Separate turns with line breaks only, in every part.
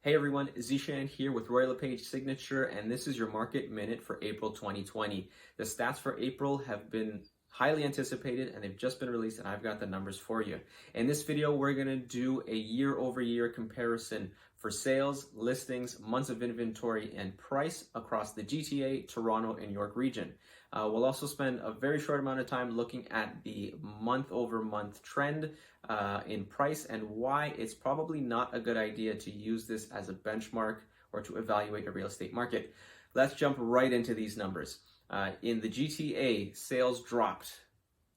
Hey everyone, Zishan here with Roy LePage Signature, and this is your market minute for April 2020. The stats for April have been highly anticipated and they've just been released, and I've got the numbers for you. In this video, we're going to do a year-over-year comparison for sales, listings, months of inventory, and price across the GTA, Toronto, and York region. We'll also spend a very short amount of time looking at the month-over-month trend in price and why it's probably not a good idea to use this as a benchmark or to evaluate a real estate market. Let's jump right into these numbers. In the GTA, sales dropped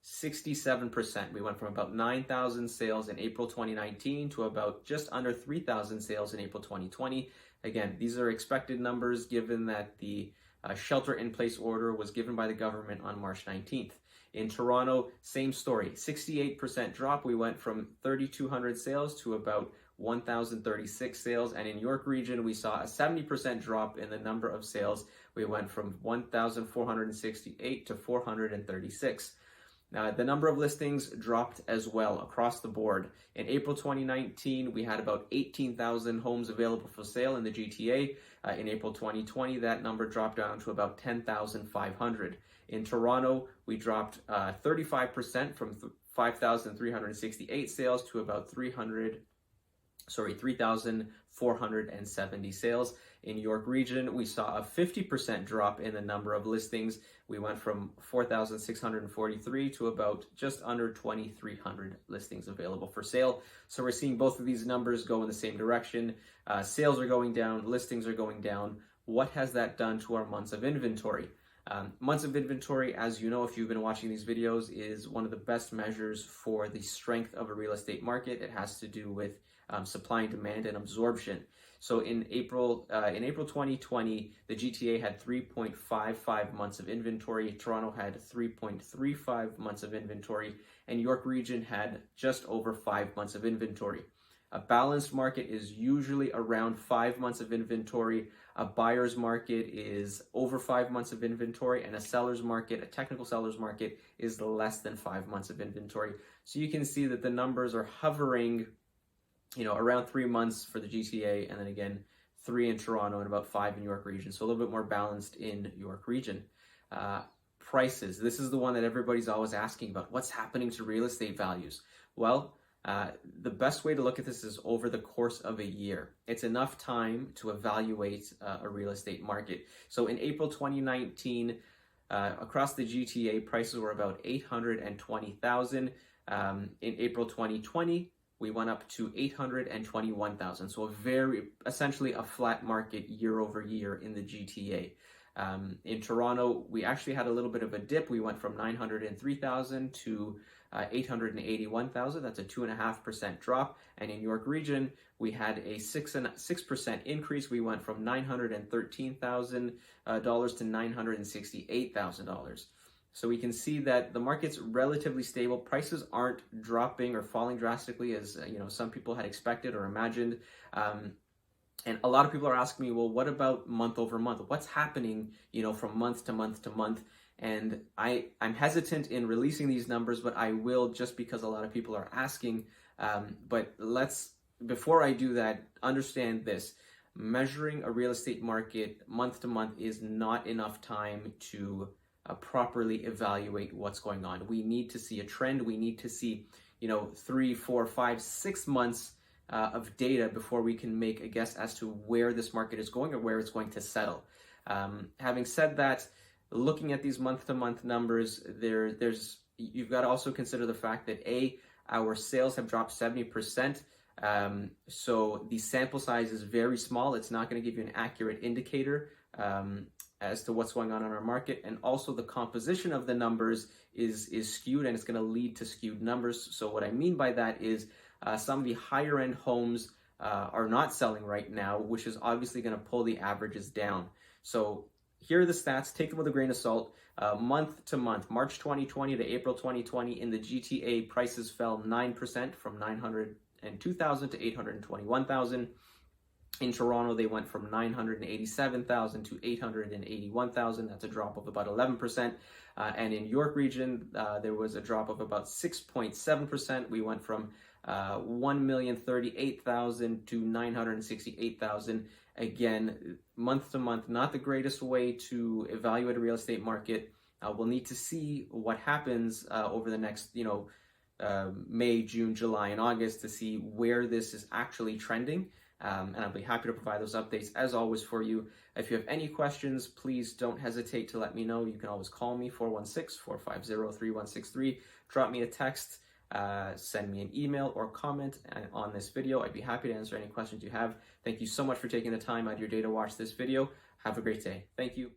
67%. We went from about 9,000 sales in April 2019 to about just under 3,000 sales in April 2020. Again, these are expected numbers given that the shelter-in-place order was given by the government on March 19th. In Toronto, same story, 68% drop. We went from 3,200 sales to about 1,036 sales. And in York region, we saw a 70% drop in the number of sales. We went from 1,468 to 436. Now, the number of listings dropped as well across the board. In April 2019, we had about 18,000 homes available for sale in the GTA. In April 2020, that number dropped down to about 10,500. In Toronto, we dropped 35% from 5,368 sales to about 3,470 sales. In York region, we saw a 50% drop in the number of listings. We went from 4,643 to about just under 2,300 listings available for sale. So we're seeing both of these numbers go in the same direction. Sales are going down, listings are going down. What has that done to our months of inventory? Months of inventory, as you know, if you've been watching these videos, is one of the best measures for the strength of a real estate market. It has to do with supply and demand and absorption. So in April 2020, the GTA had 3.55 months of inventory, Toronto had 3.35 months of inventory, and York region had just over 5 months of inventory. A balanced market is usually around 5 months of inventory. A buyer's market is over 5 months of inventory, and a seller's market, a technical seller's market, is less than 5 months of inventory. So you can see that the numbers are hovering, around 3 months for the GTA, and then again, 3 in Toronto and about 5 in York region. So a little bit more balanced in York region. Prices. This is the one that everybody's always asking about. What's happening to real estate values? Well, the best way to look at this is over the course of a year. It's enough time to evaluate a real estate market. So in April 2019, across the GTA, prices were about $820,000. In April 2020, we went up to $821,000. So essentially a flat market year over year in the GTA. In Toronto, we actually had a little bit of a dip. We went from $903,000 to $881,000. That's a 2.5% drop. And in York region, we had a 6% increase. We went from $913,000 to $968,000. So we can see that the market's relatively stable. Prices aren't dropping or falling drastically as some people had expected or imagined. And a lot of people are asking me, well, what about month over month? What's happening, from month to month to month? And I'm hesitant in releasing these numbers, but I will just because a lot of people are asking. But before I do that, understand this. Measuring a real estate market month to month is not enough time to properly evaluate what's going on. We need to see a trend. We need to see, 3, 4, 5, 6 months of data before we can make a guess as to where this market is going or where it's going to settle. Having said that, looking at these month-to-month numbers, you've got to also consider the fact that our sales have dropped 70%. So the sample size is very small. It's not going to give you an accurate indicator as to what's going on in our market. And also the composition of the numbers is skewed, and it's going to lead to skewed numbers. So what I mean by that is some of the higher end homes are not selling right now, which is obviously going to pull the averages down. So here are the stats. Take them with a grain of salt. Month to month, March 2020 to April 2020, in the GTA, prices fell 9% from $902,000 to $821,000. In Toronto, they went from $987,000 to $881,000. That's a drop of about 11%. And in York region, there was a drop of about 6.7%. We went from 1,038,000 to 968,000. Again, month to month, not the greatest way to evaluate a real estate market. We'll need to see what happens over the next, May, June, July, and August to see where this is actually trending. And I'll be happy to provide those updates as always for you. If you have any questions, please don't hesitate to let me know. You can always call me, 416-450-3163. Drop me a text, send me an email or comment on this video. I'd be happy to answer any questions you have. Thank you so much for taking the time out of your day to watch this video. Have a great day. Thank you.